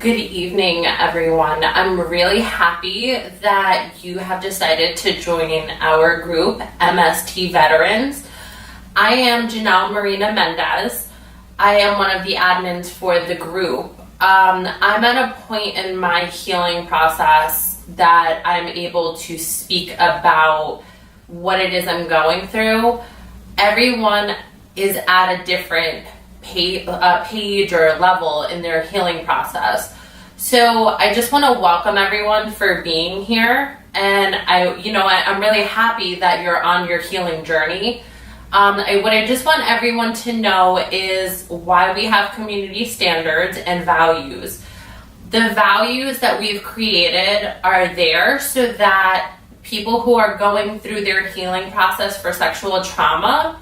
Good evening, everyone. I'm really happy that you have decided to join our group, MST Veterans. I am Janelle Marina Mendez. I am one of the admins for the group. I'm at a point in my healing process that I'm able to speak about what it is I'm going through. Everyone is at a different page or level in their healing process. So I just want to welcome everyone for being here, and I'm really happy that you're on your healing journey. What I just want everyone to know is why we have community standards and values. The values that we've created are there so that people who are going through their healing process for sexual trauma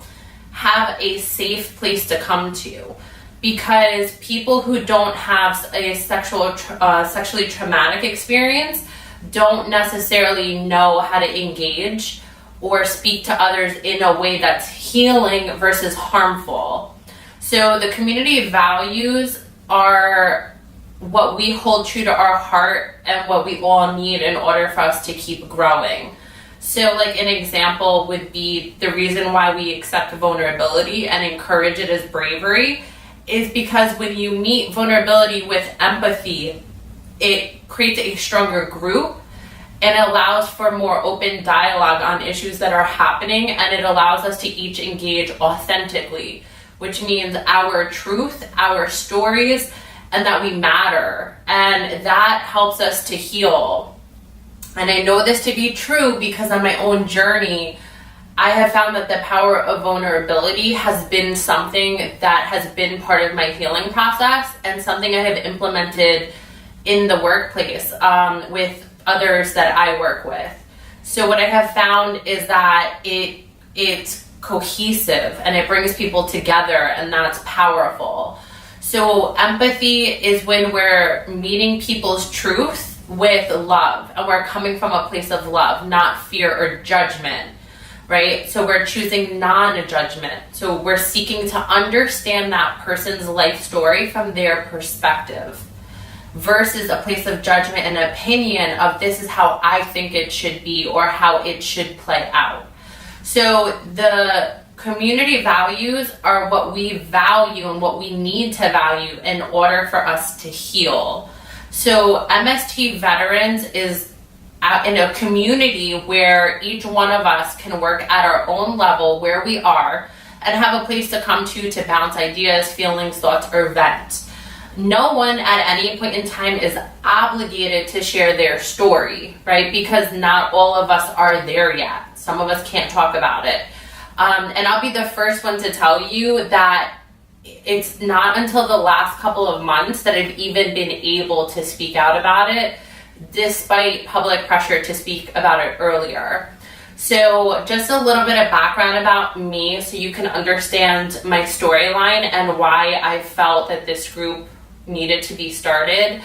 have a safe place to come to, because people who don't have a sexually traumatic experience don't necessarily know how to engage or speak to others in a way that's healing versus harmful. So the community values are what we hold true to our heart and what we all need in order for us to keep growing. So like an example would be the reason why we accept vulnerability and encourage it as bravery is because when you meet vulnerability with empathy, it creates a stronger group and allows for more open dialogue on issues that are happening, and it allows us to each engage authentically, which means our truth, our stories, and that we matter. And that helps us to heal. And I know this to be true because on my own journey, I have found that the power of vulnerability has been something that has been part of my healing process and something I have implemented in the workplace with others that I work with. So what I have found is that it's cohesive and it brings people together, and that's powerful. So empathy is when we're meeting people's truth with love, and we're coming from a place of love, not fear or judgment, right? So we're choosing non-judgment. So we're seeking to understand that person's life story from their perspective versus a place of judgment and opinion of this is how I think it should be or how it should play out. So the community values are what we value and what we need to value in order for us to heal. So MST Veterans is in a community where each one of us can work at our own level where we are and have a place to come to bounce ideas, feelings, thoughts, or vent. No one at any point in time is obligated to share their story, right? Because not all of us are there yet. Some of us can't talk about it. And I'll be the first one to tell you that it's not until the last couple of months that I've even been able to speak out about it, despite public pressure to speak about it earlier. So just a little bit of background about me so you can understand my storyline and why I felt that this group needed to be started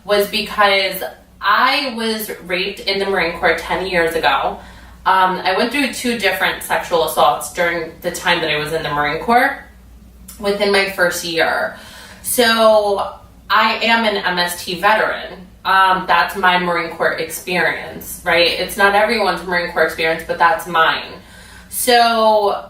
was because I was raped in the Marine Corps 10 years ago. I went through 2 different sexual assaults during the time that I was in the Marine Corps within my first year. So I am an MST veteran. That's my Marine Corps experience, right? It's not everyone's Marine Corps experience, but that's mine. So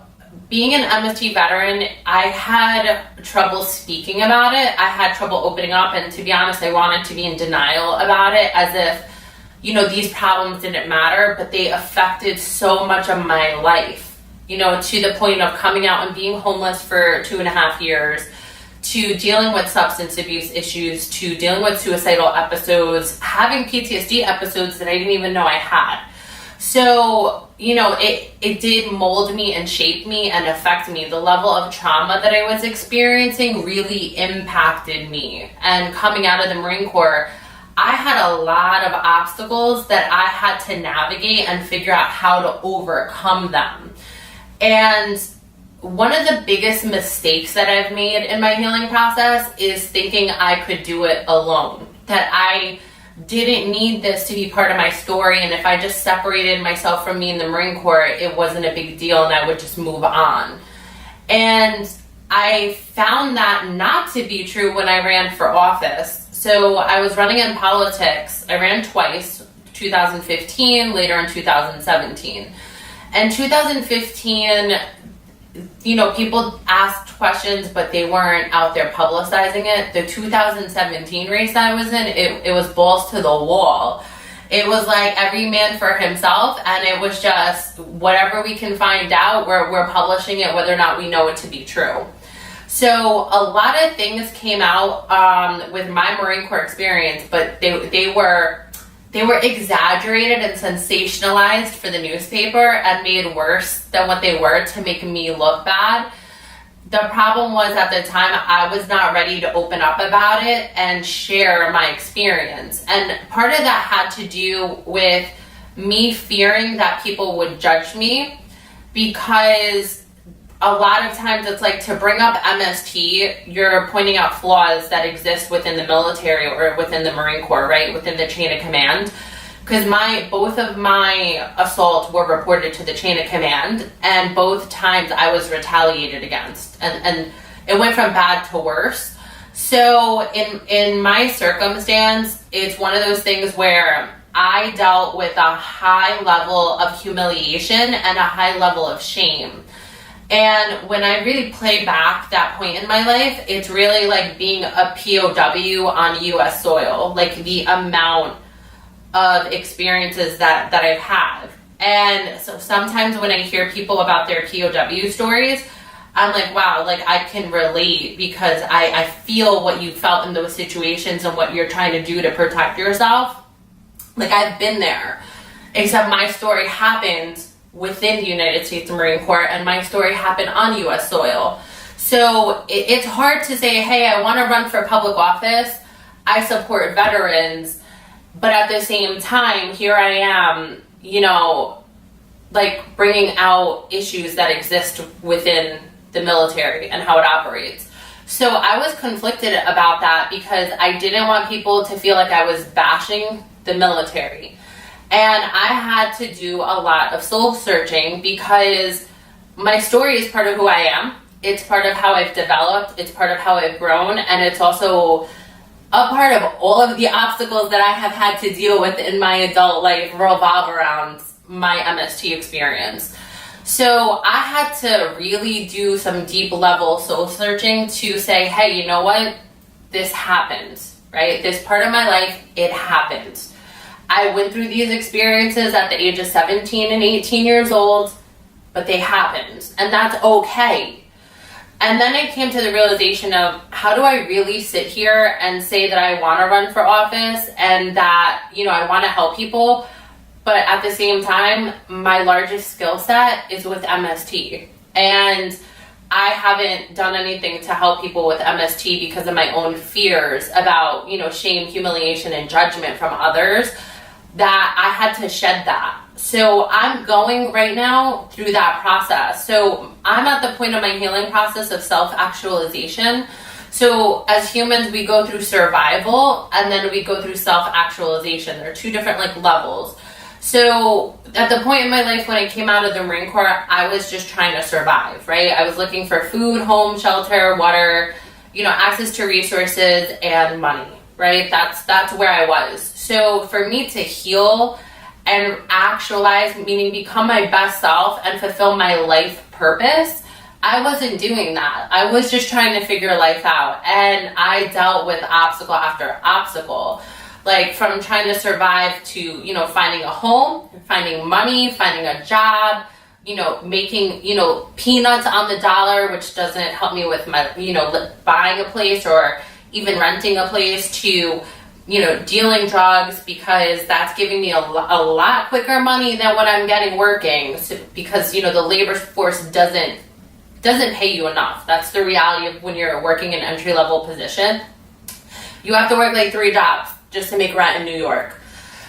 being an MST veteran, I had trouble speaking about it. I had trouble opening up, and to be honest, I wanted to be in denial about it as if, these problems didn't matter, but they affected so much of my life, to the point of coming out and being homeless for 2.5 years, to dealing with substance abuse issues, to dealing with suicidal episodes, having PTSD episodes that I didn't even know I had. So, it did mold me and shape me and affect me. The level of trauma that I was experiencing really impacted me. And coming out of the Marine Corps, I had a lot of obstacles that I had to navigate and figure out how to overcome them. And one of the biggest mistakes that I've made in my healing process is thinking I could do it alone, that I didn't need this to be part of my story, and if I just separated myself from me in the Marine Corps, it wasn't a big deal and I would just move on. And I found that not to be true when I ran for office. So I was running in politics. I ran twice, 2015, later in 2017. And 2015, people asked questions, but they weren't out there publicizing it. The 2017 race I was in, it was balls to the wall. It was like every man for himself, and it was just whatever we can find out, we're publishing it, whether or not we know it to be true. So a lot of things came out with my Marine Corps experience, but they were exaggerated and sensationalized for the newspaper and made worse than what they were to make me look bad. The problem was, at the time, I was not ready to open up about it and share my experience. And part of that had to do with me fearing that people would judge me, because a lot of times it's like, to bring up MST, you're pointing out flaws that exist within the military or within the Marine Corps, right? Within the chain of command. Because both of my assaults were reported to the chain of command, and both times I was retaliated against, and it went from bad to worse. So in my circumstance, it's one of those things where I dealt with a high level of humiliation and a high level of shame. And when I really play back that point in my life, it's really like being a POW on US soil, like the amount of experiences that I've had. And so sometimes when I hear people about their POW stories, I'm like, wow, like I can relate, because I feel what you felt in those situations and what you're trying to do to protect yourself. Like, I've been there, except my story happened within the United States Marine Corps, and my story happened on US soil. So it's hard to say, hey, I want to run for public office, I support veterans, but at the same time, here I am, like bringing out issues that exist within the military and how it operates. So I was conflicted about that, because I didn't want people to feel like I was bashing the military. And I had to do a lot of soul searching, because my story is part of who I am. It's part of how I've developed. It's part of how I've grown. And it's also a part of all of the obstacles that I have had to deal with in my adult life revolve around my MST experience. So I had to really do some deep level soul searching to say, hey, you know what? This happens, right? This part of my life, it happens. I went through these experiences at the age of 17 and 18 years old, but they happened, and that's okay. And then I came to the realization of, how do I really sit here and say that I want to run for office and that, I want to help people, but at the same time, my largest skill set is with MST. And I haven't done anything to help people with MST because of my own fears about, shame, humiliation, and judgment from others, that I had to shed that. So I'm going right now through that process. So I'm at the point of my healing process of self-actualization. So as humans, we go through survival and then we go through self-actualization. There are two different levels. So at the point in my life when I came out of the Marine Corps, I was just trying to survive, right? I was looking for food, home, shelter, water, access to resources and money, right? That's where I was. So for me to heal and actualize, meaning become my best self and fulfill my life purpose, I wasn't doing that. I was just trying to figure life out. And I dealt with obstacle after obstacle, like from trying to survive to, finding a home, finding money, finding a job, making, peanuts on the dollar, which doesn't help me with my, buying a place or even renting a place, to dealing drugs, because that's giving me a lot quicker money than what I'm getting working. So, because, the labor force doesn't pay you enough. That's the reality of when you're working an entry-level position. You have to work 3 jobs just to make rent in New York.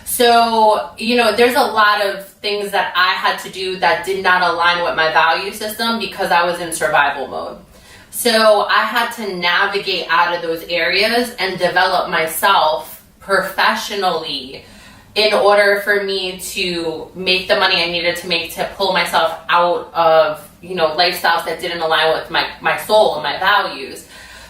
So, there's a lot of things that I had to do that did not align with my value system because I was in survival mode. So I had to navigate out of those areas and develop myself professionally in order for me to make the money I needed to make to pull myself out of, lifestyles that didn't align with my soul and my values.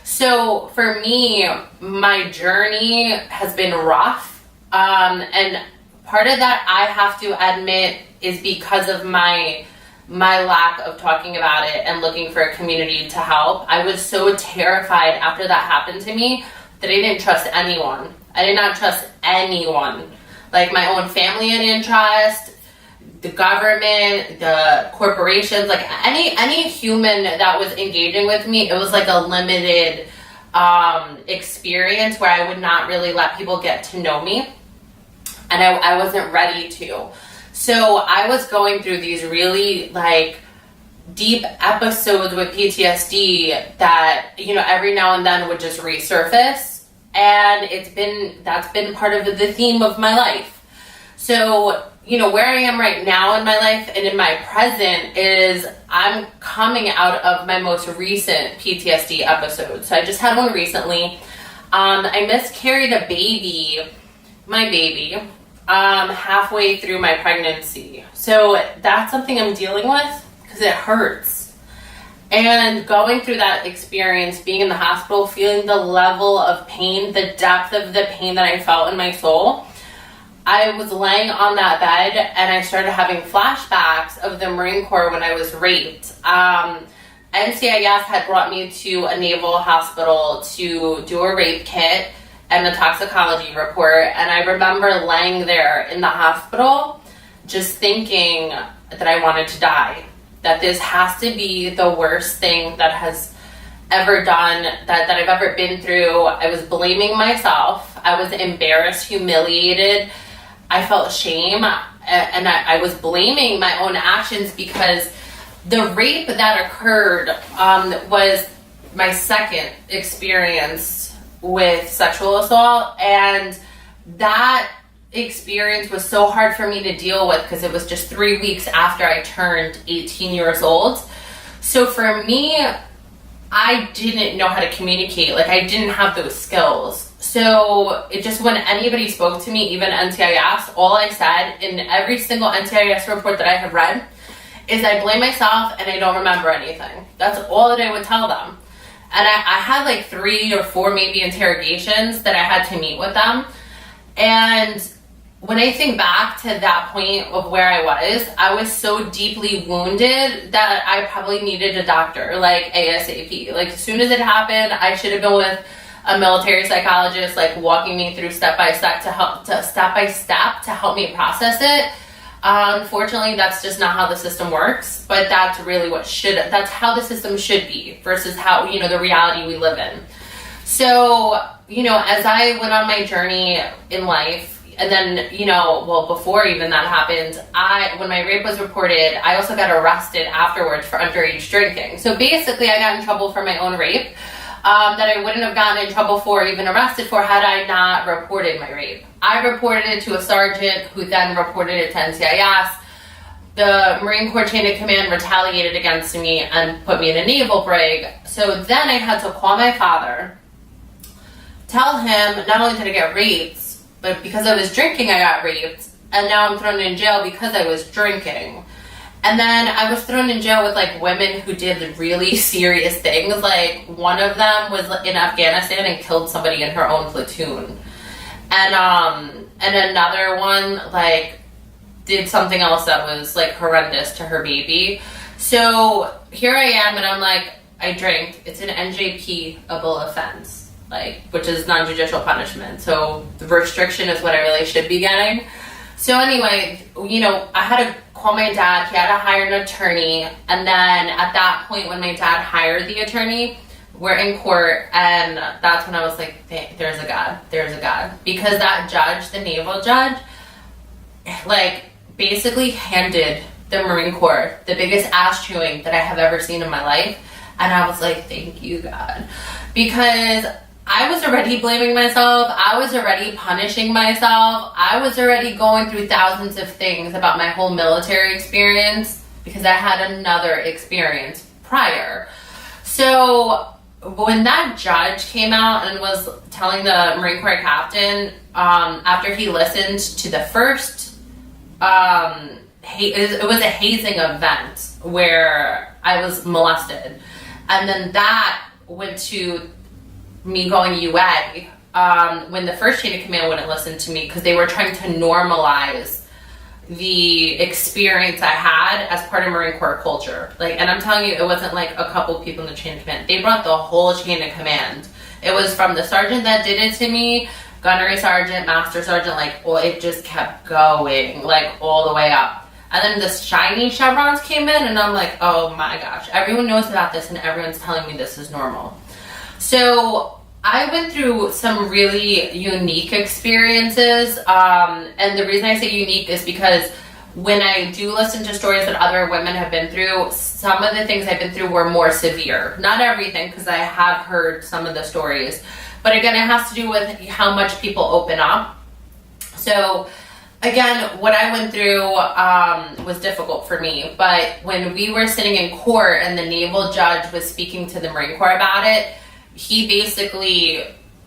So for me, my journey has been rough. And part of that, I have to admit, is because of my lack of talking about it and looking for a community to help. I was so terrified after that happened to me that I didn't trust anyone. I did not trust anyone. Like my own family I didn't trust, the government, the corporations, like any human that was engaging with me. It was like a limited experience where I would not really let people get to know me. And I wasn't ready to. So I was going through these really like deep episodes with PTSD that, you know, every now and then would just resurface. And that's been part of the theme of my life. So, you know, where I am right now in my life and in my present is I'm coming out of my most recent PTSD episode. So I just had one recently. I miscarried my baby, halfway through my pregnancy. So that's something I'm dealing with because it hurts. And going through that experience, being in the hospital, feeling the level of pain, the depth of the pain that I felt in my soul, I was laying on that bed and I started having flashbacks of the Marine Corps when I was raped. NCIS had brought me to a naval hospital to do a rape kit and a toxicology report, and I remember laying there in the hospital just thinking that I wanted to die, that this has to be the worst thing that has ever done, that I've ever been through. I was blaming myself. I was embarrassed, humiliated. I felt shame, and I was blaming my own actions because the rape that occurred was my second experience with sexual assault, and that experience was so hard for me to deal with because it was just 3 weeks after I turned 18 years old. So for me, I didn't know how to communicate. Like, I didn't have those skills. So it just, when anybody spoke to me, even NCIS, all I said in every single NCIS report that I have read is I blame myself and I don't remember anything. That's all that I would tell them. And I had like 3 or 4 maybe interrogations that I had to meet with them. And when I think back to that point of where I was so deeply wounded that I probably needed a doctor, like ASAP. Like, as soon as it happened, I should have been with a military psychologist, like walking me through step by step to help me process it. Unfortunately, that's just not how the system works, but that's really that's how the system should be versus how, you know, the reality we live in. So, you know, as I went on my journey in life, and then, you know, well, before even that happened, when my rape was reported, I also got arrested afterwards for underage drinking. So basically, I got in trouble for my own rape, that I wouldn't have gotten in trouble for, even arrested for, had I not reported my rape. I reported it to a sergeant who then reported it to NCIS. The Marine Corps chain of command retaliated against me and put me in a naval brig. So then I had to call my father, tell him not only did I get raped, but because I was drinking, I got raped. And now I'm thrown in jail because I was drinking. And then I was thrown in jail with like women who did really serious things. Like, one of them was in Afghanistan and killed somebody in her own platoon. And another one like did something else that was like horrendous to her baby. So here I am, and I'm like, I drank. It's an NJP-able offense, like, which is non-judicial punishment. So the restriction is what I really should be getting. So anyway, you know, I had to call my dad. He had to hire an attorney. And then at that point, when my dad hired the attorney, we're in court, and that's when I was like, there's a God. Because that judge, the naval judge, like, basically handed the Marine Corps the biggest ass chewing that I have ever seen in my life. And I was like, thank you, God. Because I was already blaming myself. I was already punishing myself. I was already going through thousands of things about my whole military experience because I had another experience prior. So when that judge came out and was telling the Marine Corps captain, after he listened to the first, it was a hazing event where I was molested. And then that went to me going UA, when the first chain of command wouldn't listen to me because they were trying to normalize the experience I had as part of Marine Corps culture. Like, and I'm telling you, it wasn't like a couple people in the chain of command. They brought the whole chain of command. It was from the sergeant that did it to me, gunnery sergeant, master sergeant, like, well, it just kept going, like, all the way up. And then the shiny chevrons came in, and I'm like, oh my gosh, everyone knows about this, and everyone's telling me this is normal. So I went through some really unique experiences, and the reason I say unique is because when I do listen to stories that other women have been through, some of the things I've been through were more severe. Not everything, because I have heard some of the stories. But again, it has to do with how much people open up. So again, what I went through was difficult for me. But when we were sitting in court and the naval judge was speaking to the Marine Corps about it, he basically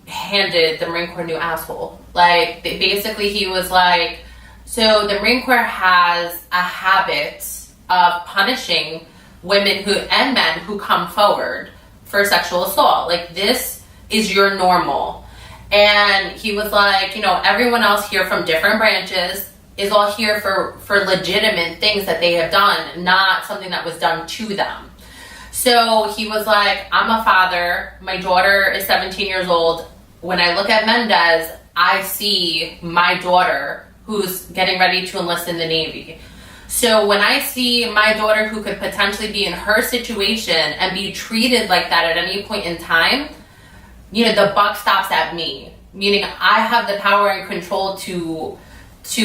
handed the Marine Corps a new asshole. Like, basically he was like, so the Marine Corps has a habit of punishing women and men who come forward for sexual assault. Like, this is your normal. And he was like, everyone else here from different branches is all here for legitimate things that they have done, not something that was done to them. So he was like, I'm a father. My daughter is 17 years old. When I look at Mendez, I see my daughter who's getting ready to enlist in the Navy. So when I see my daughter who could potentially be in her situation and be treated like that at any point in time, the buck stops at me. Meaning I have the power and control to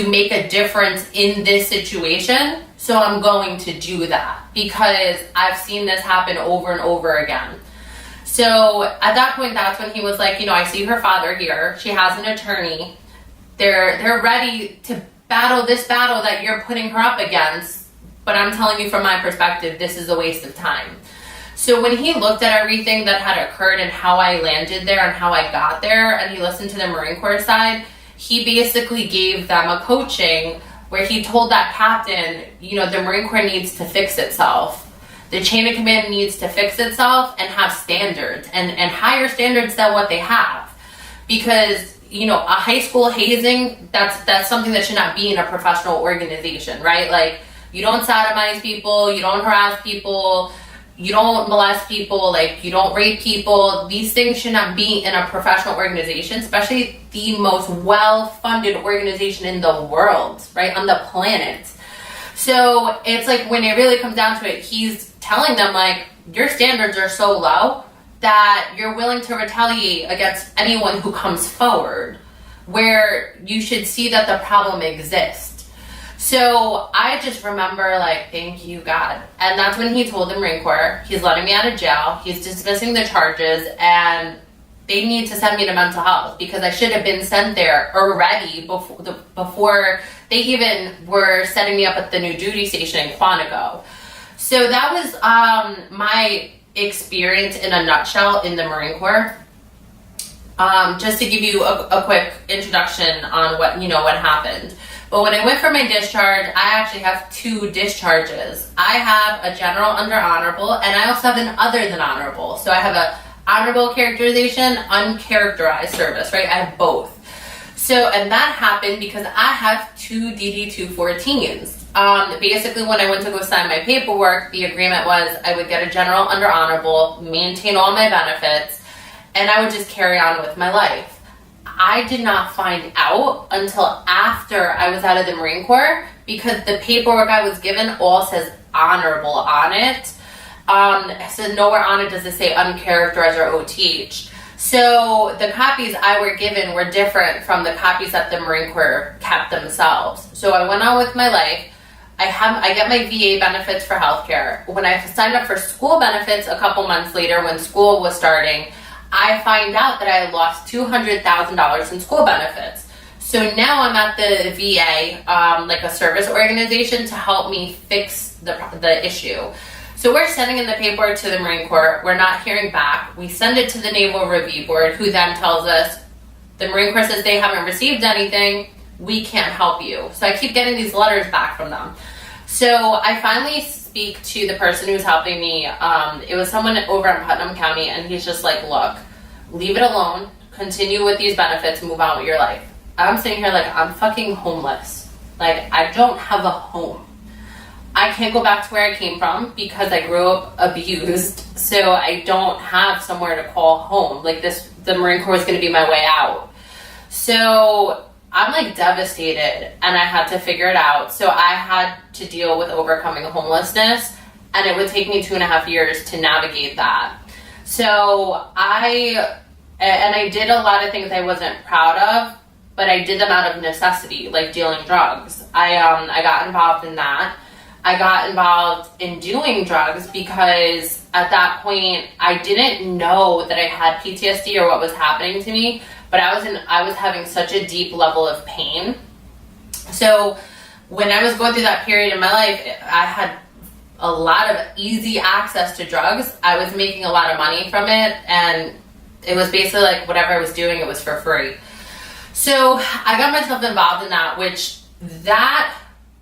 make a difference in this situation. So I'm going to do that because I've seen this happen over and over again. So at that point, that's when he was like, I see her father here. She has an attorney. They're ready to battle this battle that you're putting her up against. But I'm telling you from my perspective, this is a waste of time. So when he looked at everything that had occurred and how I landed there and how I got there, and he listened to the Marine Corps side, he basically gave them a coaching where he told that captain, the Marine Corps needs to fix itself. The chain of command needs to fix itself and have standards and higher standards than what they have. Because, a high school hazing, that's something that should not be in a professional organization, right? Like, you don't sodomize people, you don't harass people, you don't molest people, like, you don't rape people. These things should not be in a professional organization, especially the most well-funded organization in the world, right, on the planet. So it's like, when it really comes down to it, he's telling them, like, your standards are so low that you're willing to retaliate against anyone who comes forward, where you should see that the problem exists. So I just remember, like, thank you, God. And that's when he told the Marine Corps, he's letting me out of jail, he's dismissing the charges, and they need to send me to mental health because I should have been sent there already before they even were setting me up at the new duty station in Quantico. So that was my experience in a nutshell in the Marine Corps. Just to give you a quick introduction on what happened. But when I went for my discharge, I actually have 2 discharges. I have a general under honorable, and I also have an other than honorable. So I have a honorable characterization, uncharacterized service, right? I have both. So, and that happened because I have 2 DD-214s. Basically, when I went to go sign my paperwork, the agreement was I would get a general under honorable, maintain all my benefits, and I would just carry on with my life. I did not find out until after I was out of the Marine Corps because the paperwork I was given all says honorable on it. So nowhere on it does it say uncharacterized or OTH. So the copies I were given were different from the copies that the Marine Corps kept themselves. So I went on with my life. I get my VA benefits for healthcare. When I signed up for school benefits a couple months later when school was starting, I find out that I had lost $200,000 in school benefits. So now I'm at the VA, like a service organization, to help me fix the issue. So we're sending in the paperwork to the Marine Corps. We're not hearing back. We send it to the Naval Review Board, who then tells us, the Marine Corps says they haven't received anything. We can't help you. So I keep getting these letters back from them. So I finally speak to the person who's helping me. It was someone over in Putnam County, and he's just like, look, leave it alone, continue with these benefits, move on with your life. I'm sitting here like, I'm fucking homeless. Like, I don't have a home. I can't go back to where I came from because I grew up abused, so I don't have somewhere to call home. Like, the Marine Corps is going to be my way out. So I'm like devastated, and I had to figure it out. So I had to deal with overcoming homelessness, and it would take me 2.5 years to navigate that. So I did a lot of things I wasn't proud of, but I did them out of necessity, like dealing drugs. I got involved in that. I got involved in doing drugs because at that point I didn't know that I had PTSD or what was happening to me, but I was having such a deep level of pain. So when I was going through that period in my life, I had a lot of easy access to drugs. I was making a lot of money from it, and it was basically like whatever I was doing, it was for free. So I got myself involved in that,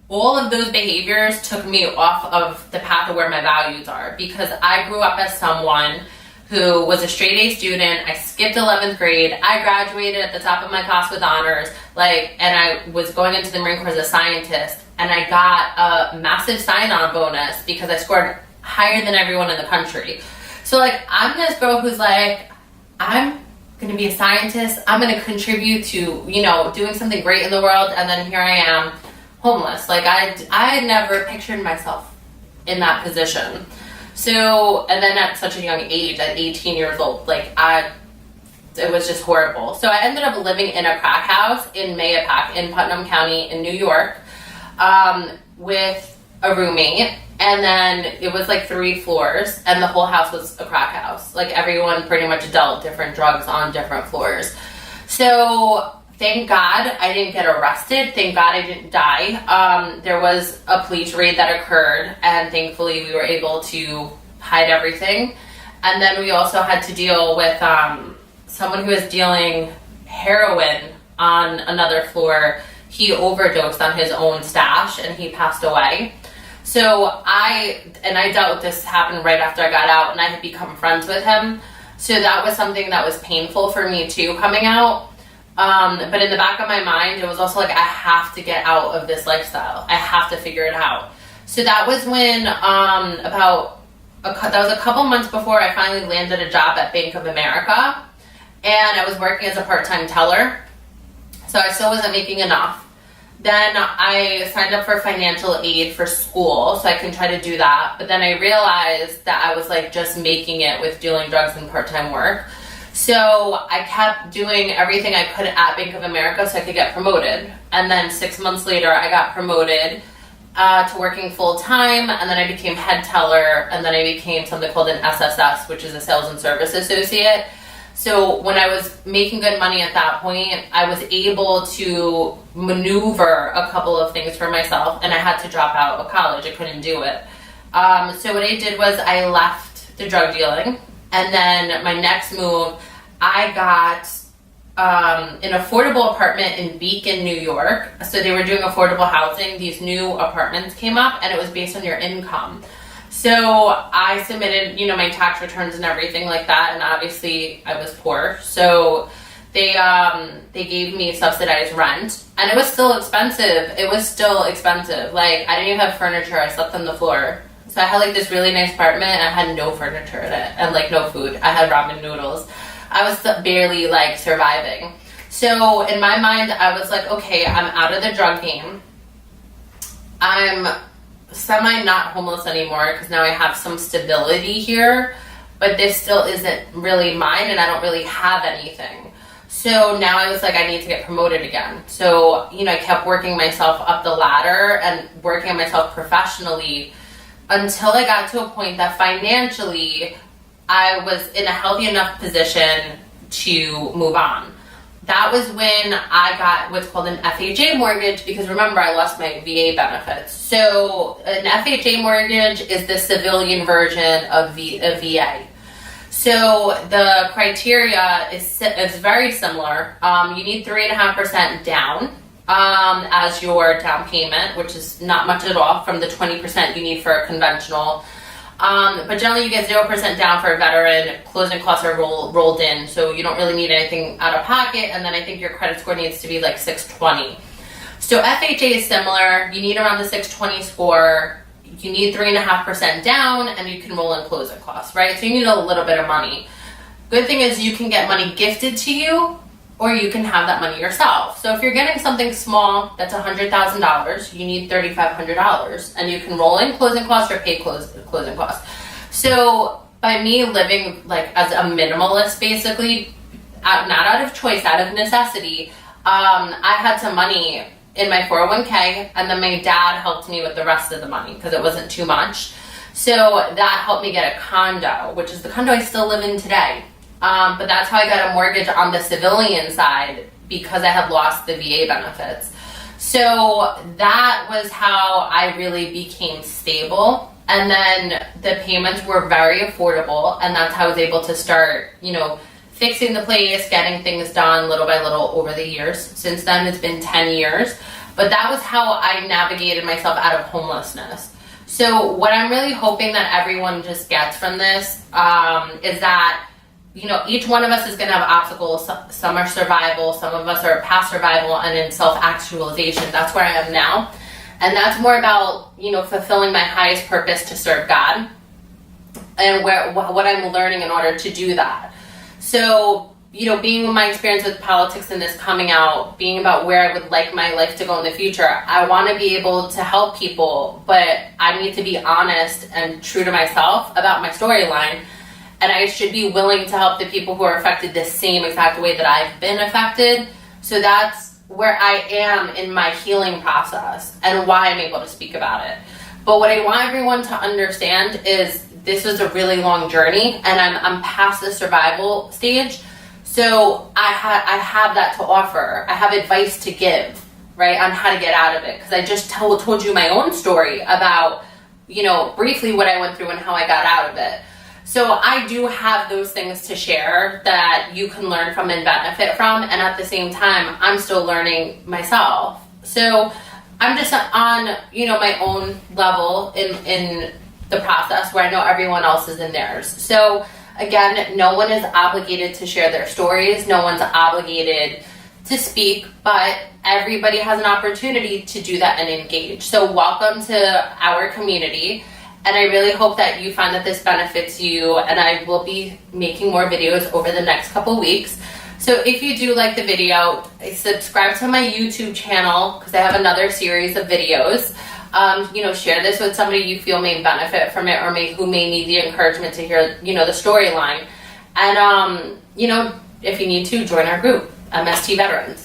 all of those behaviors took me off of the path of where my values are, because I grew up as someone who was a straight A student. I skipped 11th grade. I graduated at the top of my class with honors, and I was going into the Marine Corps as a scientist, and I got a massive sign-on bonus because I scored higher than everyone in the country. So I'm this girl who's like, I'm going to be a scientist. I'm going to contribute to, doing something great in the world. And then here I am, homeless. I had never pictured myself in that position. So, and then at such a young age, at 18 years old, it was just horrible. So I ended up living in a crack house in Mayapack in Putnam County in New York, with a roommate. And then it was 3 floors, and the whole house was a crack house. Everyone pretty much dealt different drugs on different floors. So thank God I didn't get arrested. Thank God I didn't die. There was a police raid that occurred, and thankfully we were able to hide everything. And then we also had to deal with someone who was dealing heroin on another floor. He overdosed on his own stash, and he passed away. So I dealt with this, happened right after I got out, and I had become friends with him. So that was something that was painful for me too, coming out. But in the back of my mind, it was also I have to get out of this lifestyle. I have to figure it out. So that was when, that was a couple months before I finally landed a job at Bank of America. And I was working as a part-time teller. So I still wasn't making enough. Then I signed up for financial aid for school so I can try to do that. But then I realized that I was just making it with doing drugs and part-time work. So I kept doing everything I could at Bank of America so I could get promoted. And then 6 months later, I got promoted to working full-time, and then I became head teller, and then I became something called an SSS, which is a sales and service associate. So when I was making good money at that point, I was able to maneuver a couple of things for myself, and I had to drop out of college. I couldn't do it. So what I did was I left the drug dealing, and then my next move, I got an affordable apartment in Beacon, New York. So they were doing affordable housing. These new apartments came up, and it was based on your income. So I submitted, my tax returns and everything like that, and obviously I was poor. So they gave me subsidized rent, and it was still expensive. I didn't even have furniture. I slept on the floor. So I had this really nice apartment, and I had no furniture in it, and no food. I had ramen noodles. I was barely surviving. So in my mind, I was okay, I'm out of the drug game. I'm semi not homeless anymore because now I have some stability here, but this still isn't really mine, and I don't really have anything. So now I was I need to get promoted again. So, I kept working myself up the ladder and working on myself professionally until I got to a point that financially I was in a healthy enough position to move on. That was when I got what's called an FHA mortgage, because remember, I lost my VA benefits. So an FHA mortgage is the civilian version of a VA. So the criteria is very similar. You need 3.5% down as your down payment, which is not much at all from the 20% you need for a conventional. But generally you get 0% down for a veteran. Closing costs are rolled in, so you don't really need anything out of pocket. And then I think your credit score needs to be like 620. So FHA is similar. You need around the 620 score. You need 3.5% down, and you can roll in closing costs, right? So you need a little bit of money. Good thing is you can get money gifted to you, or you can have that money yourself. So if you're getting something small that's $100,000, you need $3,500, and you can roll in closing costs or pay closing costs. So by me living like as a minimalist, basically, not out of choice, out of necessity, I had some money in my 401k, and then my dad helped me with the rest of the money because it wasn't too much. So that helped me get a condo, which is the condo I still live in today. But that's how I got a mortgage on the civilian side, because I had lost the VA benefits. So that was how I really became stable. And then the payments were very affordable, and that's how I was able to start, fixing the place, getting things done little by little over the years. Since then, it's been 10 years. But that was how I navigated myself out of homelessness. So what I'm really hoping that everyone just gets from this is that, each one of us is going to have obstacles. Some are survival, some of us are past survival and in self-actualization. That's where I am now. And that's more about, fulfilling my highest purpose to serve God, and what I'm learning in order to do that. So, being my experience with politics and this coming out, being about where I would like my life to go in the future, I want to be able to help people, but I need to be honest and true to myself about my storyline. And I should be willing to help the people who are affected the same exact way that I've been affected. So that's where I am in my healing process and why I'm able to speak about it. But what I want everyone to understand is this was a really long journey, and I'm past the survival stage. So I have that to offer. I have advice to give, right, on how to get out of it. Because I just told you my own story about, briefly what I went through and how I got out of it. So I do have those things to share that you can learn from and benefit from. And at the same time, I'm still learning myself. So I'm just on, my own level in the process where I know everyone else is in theirs. So again, no one is obligated to share their stories. No one's obligated to speak, but everybody has an opportunity to do that and engage. So welcome to our community. And I really hope that you find that this benefits you, and I will be making more videos over the next couple weeks. So if you do like the video, subscribe to my YouTube channel, because I have another series of videos. Share this with somebody you feel may benefit from it, or who may need the encouragement to hear, the storyline. And, if you need to, join our group, MST Veterans.